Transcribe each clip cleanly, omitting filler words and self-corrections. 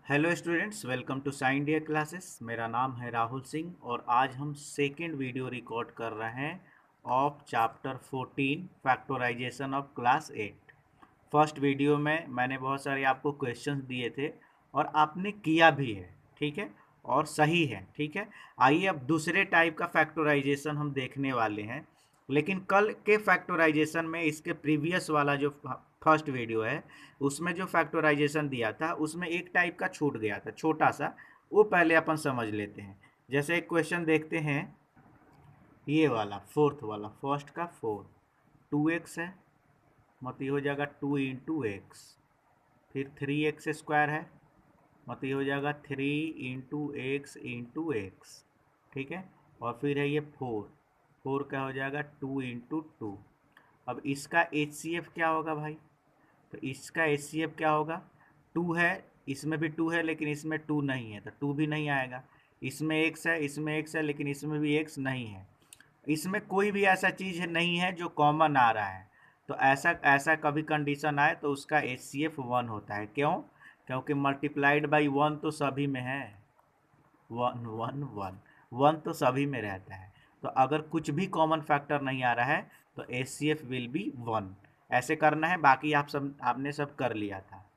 Hello students, welcome to sign dear classes. मेरा नाम है राहुल सिंह और आज हम सेकेंड वीडियो रिकॉर्ड कर रहे हैं of chapter 14 factorization of class 8। First video में मैंने बहुत सारे आपको क्वेश्चंस दिए थे और आपने किया भी है, ठीक है, और सही है, ठीक है। आइए अब दूसरे टाइप का फैक्टराइजेशन हम देखने वाले हैं। लेकिन कल के फैक्टराइजेशन में इसके प्रीवियस वाला जो फर्स्ट वीडियो है उसमें जो फैक्टराइजेशन दिया था उसमें एक टाइप का छूट गया था छोटा सा, वो पहले अपन समझ लेते हैं। जैसे एक क्वेश्चन देखते हैं, ये वाला फोर्थ वाला, फर्स्ट का फोर, 2x है, मतलब ये हो जाएगा 2 × x। फिर 3x² है, मतलब ये हो जाएगा 3 × x, ठीक है। और फिर है ये 4, 4 क्या हो जाएगा 2 × 2। अब इसका HCF क्या होगा भाई? तो इसका HCF क्या होगा? 2 है, इसमें भी 2 है लेकिन इसमें 2 नहीं है तो 2 भी नहीं आएगा। इसमें x है, इसमें x है लेकिन इसमें भी x नहीं है। इसमें कोई भी ऐसा चीज़ नहीं है जो कॉमन आ रहा है। तो ऐसा ऐसा कभी कंडीशन आए तो उसका HCF 1 होता है। क्यों? क्योंकि मल्टीप्लाइड बाई 1 तो सभी में है। 1 1 1 1 तो सभी में रहता है। तो अगर कुछ भी कॉमन फैक्टर नहीं आ रहा है तो HCF विल बी 1। ऐसे करना है, बाकी आपने सब कर लिया था,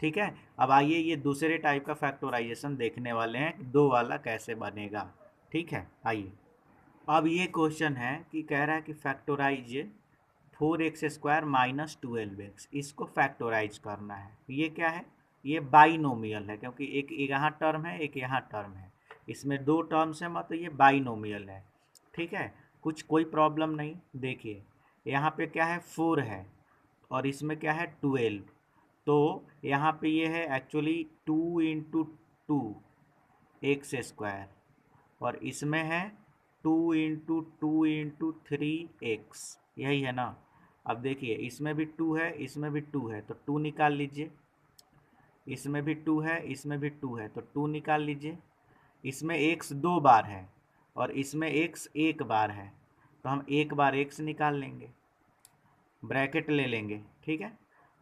ठीक है। अब आइए ये दूसरे टाइप का फैक्टराइजेशन देखने वाले हैं, दो वाला कैसे बनेगा, ठीक है। आइए, अब ये क्वेश्चन है कि कह रहा है कि फैक्टराइज 4x² - 12x, इसको फैक्टराइज करना है। ये क्या है? ये बाइनोमियल है, क्योंकि एक यहाँ टर्म है एक यहाँ टर्म है, इसमें दो टर्म्स है, मतलब ये बाइनोमियल है, ठीक है। कुछ कोई प्रॉब्लम नहीं। देखिए यहाँ पे क्या है, 4 है और इसमें क्या है 12। तो यहाँ पे ये है एक्चुअली 2 × 2 x², और इसमें है 2 × 2 × 3x, यही है ना। अब देखिए इसमें भी 2 है, इसमें भी 2 है, तो 2 निकाल लीजिए। इसमें भी 2 है, इसमें भी 2 है, तो 2 निकाल लीजिए। इसमें x 2 बार है और इसमें x 1 बार है, तो हम 1 बार x निकाल लेंगे, ब्रैकेट ले लेंगे, ठीक है।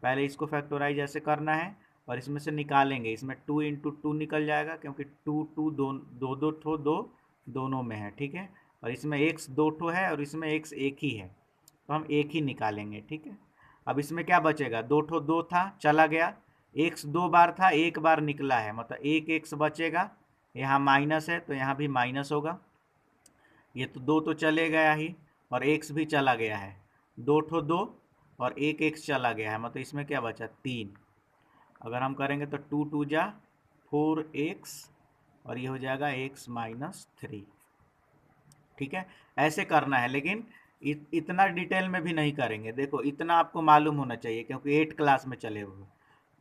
पहले इसको फैक्टराइज ऐसे करना है और इसमें से निकालेंगे। इसमें 2 × 2 निकल जाएगा, क्योंकि 2 2 दो दो दो ठो दो दोनों में है, ठीक है। और इसमें x 2 ठो है और इसमें x 1 ही है, तो हम 1 ही निकालेंगे, ठीक है। अब इसमें क्या बचेगा, 2 ठो 2 था चला गया, x 2 बार था 1 बार निकला है, मतलब 1 x बचेगा। यहाँ माइनस है तो यहाँ भी माइनस होगा। ये तो 2 तो चले गया ही और x भी चला गया है, 2 ठो 2 और 1 x चला गया है, मतलब इसमें क्या बचा 3। अगर हम करेंगे तो 2 2 जा 4x और ये हो जाएगा x - 3, ठीक है। ऐसे करना है, लेकिन इतना डिटेल में भी नहीं करेंगे। देखो इतना आपको मालूम होना चाहिए क्योंकि 8 क्लास में चले हुए।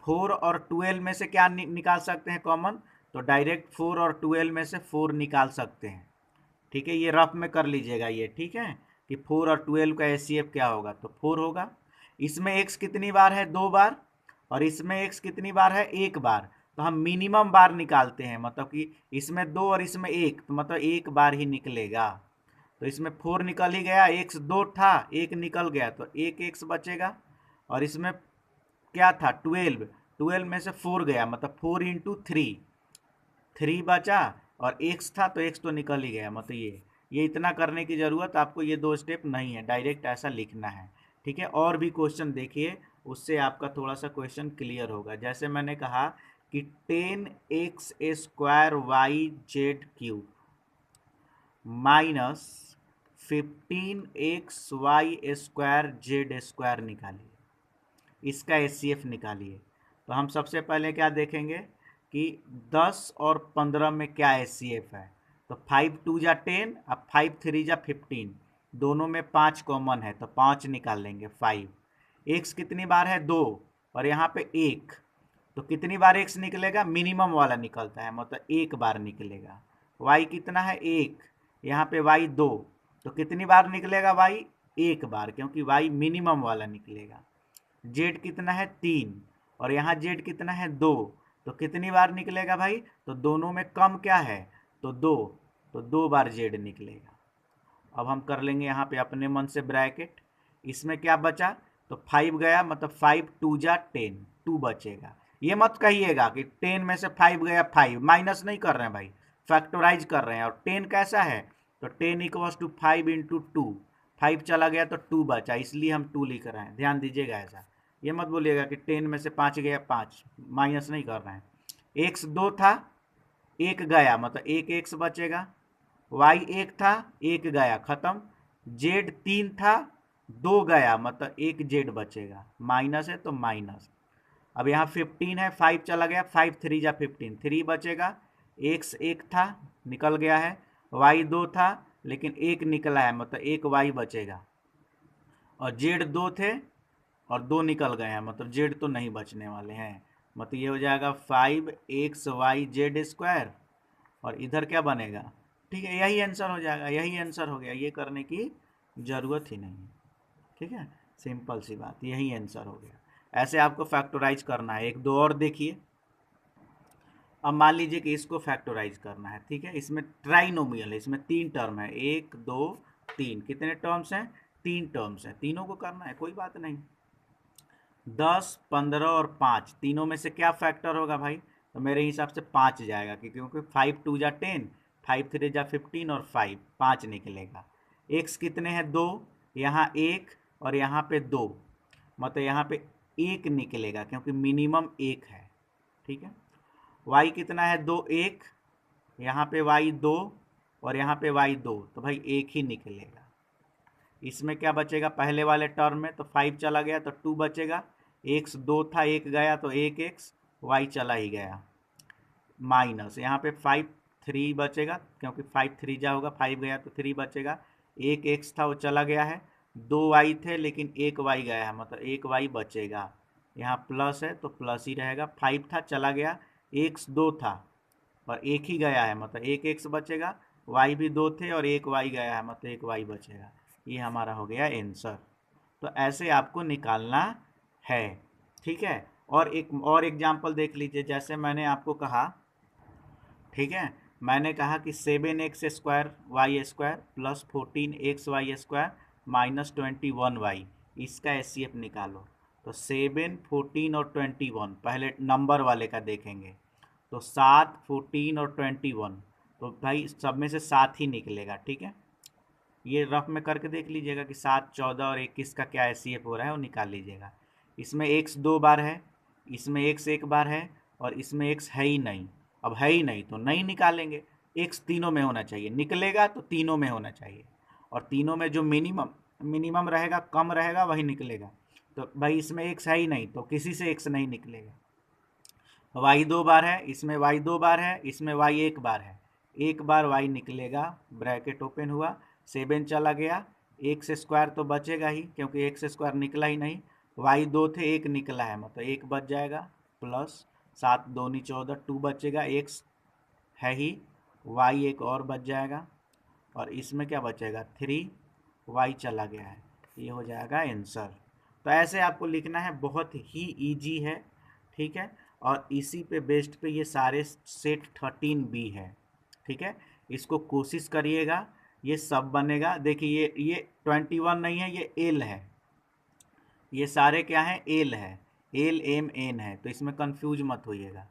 4 और 12 में से क्या निकाल सकते हैं कॉमन? तो डायरेक्ट 4 और 12 में से 4 निकाल सकते हैं, ठीक है। ये रफ में कर लीजिएगा ये, ठीक है, कि 4 और 12 का HCF क्या होगा, तो 4 होगा। इसमें x कितनी बार है, 2 बार, और इसमें x कितनी बार है, 1 बार। तो हम मिनिमम बार निकालते हैं, मतलब कि इसमें 2 और इसमें 1, तो मतलब 1 बार ही निकलेगा। तो इसमें 4 निकल ही गया, x 2 था 1 निकल गया, तो 1 x बचेगा। और इसमें क्या था 12, 12 में से 4 गया, मतलब 4 × 3, 3 बचा, और x था तो x तो निकल ही गया, मतलब ये इतना करने की ज़रूरत आपको, ये दो स्टेप नहीं है, डायरेक्ट ऐसा लिखना है, ठीक है। और भी क्वेश्चन देखिए, उससे आपका थोड़ा सा क्वेश्चन क्लियर होगा। जैसे मैंने कहा कि 10x² y z³ minus 15xy² z² निकालिए, इसका HCF निकालिए। तो हम सबसे पहले क्या देखेंगे कि 10 और 15 में क्या HCF है। तो 5 2 जा 10, अब 5 3 जा 15, दोनों में 5 कॉमन है तो 5 निकाल लेंगे। 5 x कितनी बार है, 2, और यहाँ पे 1, तो कितनी बार x निकलेगा, मिनिमम वाला निकलता है, मतलब 1 बार निकलेगा। y कितना है, 1, यहाँ पे y 2, तो कितनी बार निकलेगा y, 1 बार, क्योंकि y मिनिमम वाला निकलेगा। जेड कितना है, 3, और यहाँ जेड कितना है, 2, तो कितनी बार निकलेगा भाई, तो दोनों में कम क्या है, तो 2, तो 2 बार जेड निकलेगा। अब हम कर लेंगे यहाँ पे अपने मन से ब्रैकेट। इसमें क्या बचा, तो 5 गया, मतलब 5 2 जा 10, 2 बचेगा। ये मत कहिएगा कि 10 में से 5 गया 5, माइनस नहीं कर रहे हैं भाई, फैक्टराइज कर रहे हैं। और 10 कैसा है, तो 10 इक्वल्स टू 5 इंटू 2, 5 चला गया तो 2 बचा, इसलिए हम 2 लिख रहे हैं, ध्यान दीजिएगा ऐसा। ये मत बोलिएगा कि 10 में से 5 गया 5, माइनस नहीं कर रहे हैं। एक्स 2 था, 1 गया, मतलब 1 एक्स बचेगा। वाई 1 था, 1 गया, खत्म। जेड 3 था, 2 गया, मतलब 1 जेड बचेगा, माइनस है तो माइनस। अब यहाँ 15 है, 5 चला गया, 5 3 जा 15, 3 बचेगा। एक्स 1 था, निकल गया है। वाई 2 था, लेकिन 1 निकला है, मतलब 1 वाई बचेगा। और जेड 2 थे और 2 निकल गए हैं, मतलब जेड तो नहीं बचने वाले हैं। मतलब ये हो जाएगा 5xy(z²) और इधर क्या बनेगा, ठीक है, यही आंसर हो जाएगा, यही आंसर हो गया, ये करने की ज़रूरत ही नहीं है। ठीक है, सिंपल सी बात, यही आंसर हो गया। ऐसे आपको फैक्टराइज करना है। एक दो और देखिए। अब मान लीजिए कि इसको फैक्टराइज करना है, ठीक है, इसमें ट्राइनोमियल है, इसमें 3 टर्म है, 1 2 3, कितने टर्म्स हैं, 3 टर्म्स हैं, तीनों को करना है, कोई बात नहीं। 10 15 और 5, तीनों में से क्या फैक्टर होगा भाई, तो मेरे हिसाब से 5 जाएगा, क्योंकि 5 2 जा 10, 5 3 जा 15 और 5 निकलेगा। एक्स कितने हैं, 2, यहाँ 1 और यहाँ पे 2, मतलब यहाँ पे 1 निकलेगा, क्योंकि मिनिमम 1 है। ठीक है, वाई कितना है, 2 1, यहाँ पे वाई 2 और यहाँ पे वाई 2, तो भाई 1 ही निकलेगा। इसमें क्या बचेगा, पहले वाले टर्म में तो 5 चला गया तो 2 बचेगा। एक्स 2 था, 1 गया तो 1 एक्स, वाई चला ही गया, माइनस यहाँ पे 5 3 बचेगा, क्योंकि 5 3 जा होगा, 5 गया तो 3 बचेगा। 1 एक्स था वो चला गया है, 2 वाई थे लेकिन 1 वाई गया है, मतलब 1 वाई बचेगा। यहाँ प्लस है तो प्लस ही रहेगा, 5 था चला गया, एक्स 2 था और 1 ही गया है, मतलब 1 एक्स बचेगा। वाई भी 2 थे और 1 वाई गया है, मतलब 1 वाई बचेगा। ये हमारा हो गया आंसर। तो ऐसे आपको निकालना है। ठीक है, और एक और एग्जाम्पल देख लीजिए, जैसे मैंने आपको कहा, ठीक है, मैंने कहा कि 7x² plus 14xy² minus 21y, इसका एचसीएफ निकालो। तो 7 14 और 21, पहले नंबर वाले का देखेंगे, तो 7 14 और 21, तो भाई सब में से 7 ही निकलेगा। ठीक है, ये रफ में करके देख लीजिएगा कि 7 14 और 21 का क्या एचसीएफ हो रहा है, वो निकाल लीजिएगा। इसमें x 2 बार है, इसमें x 1 बार है और इसमें x है ही नहीं। अब है ही नहीं तो नहीं निकालेंगे, x तीनों में होना चाहिए, निकलेगा तो तीनों में होना चाहिए, और तीनों में जो मिनिमम मिनिमम रहेगा, कम रहेगा, वही निकलेगा। तो भाई इसमें x है ही नहीं तो किसी से x नहीं निकलेगा। y 2 बार है, इसमें y 2 बार है, इसमें y 1 बार है, 1 बार y निकलेगा, ब्रैकेट ओपन हुआ, 7 चला गया, x² तो बचेगा ही, क्योंकि x² निकला ही नहीं। y 2 थे, 1 निकला है, मतलब 1 बच जाएगा, प्लस 7 दूनी 14, 2 बचेगा, x है ही, y 1 और बच जाएगा, और इसमें क्या बचेगा, 3, y चला गया है, ये हो जाएगा आंसर। तो ऐसे आपको लिखना है, बहुत ही इजी है। ठीक है, और इसी पे बेस्ड पे ये सारे सेट 13B है। ठीक है, इसको कोशिश करिएगा, ये सब बनेगा। देखिए ये 21 नहीं है, ये एल है, ये सारे क्या हैं, एल है, एल एम एन है, तो इसमें कंफ्यूज मत होइएगा।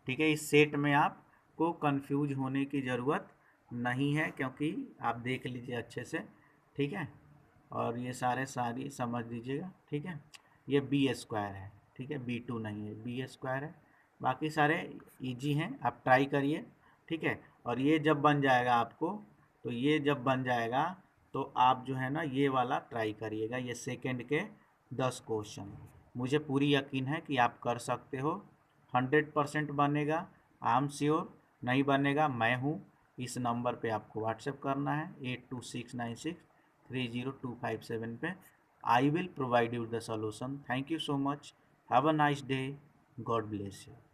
ठीक है, इस सेट में आपको कंफ्यूज होने की ज़रूरत नहीं है, क्योंकि आप देख लीजिए अच्छे से। ठीक है, और ये सारी समझ लीजिएगा। ठीक है, ये B² है, ठीक है, B2 नहीं है, B² है। बाकी सारे इजी हैं, आप ट्राई करिए। ठीक है, और ये जब बन जाएगा आपको, तो ये जब बन जाएगा तो आप जो है ना ये वाला ट्राई करिएगा, ये सेकंड के 10 क्वेश्चन। मुझे पूरी यकीन है कि आप कर सकते हो, 100% बनेगा, आई एम श्योर। नहीं बनेगा, मैं हूँ। इस नंबर पे आपको व्हाट्सएप करना है, 8269630257 पे। I will provide you the solution. Thank you so much. Have a nice day. God bless you.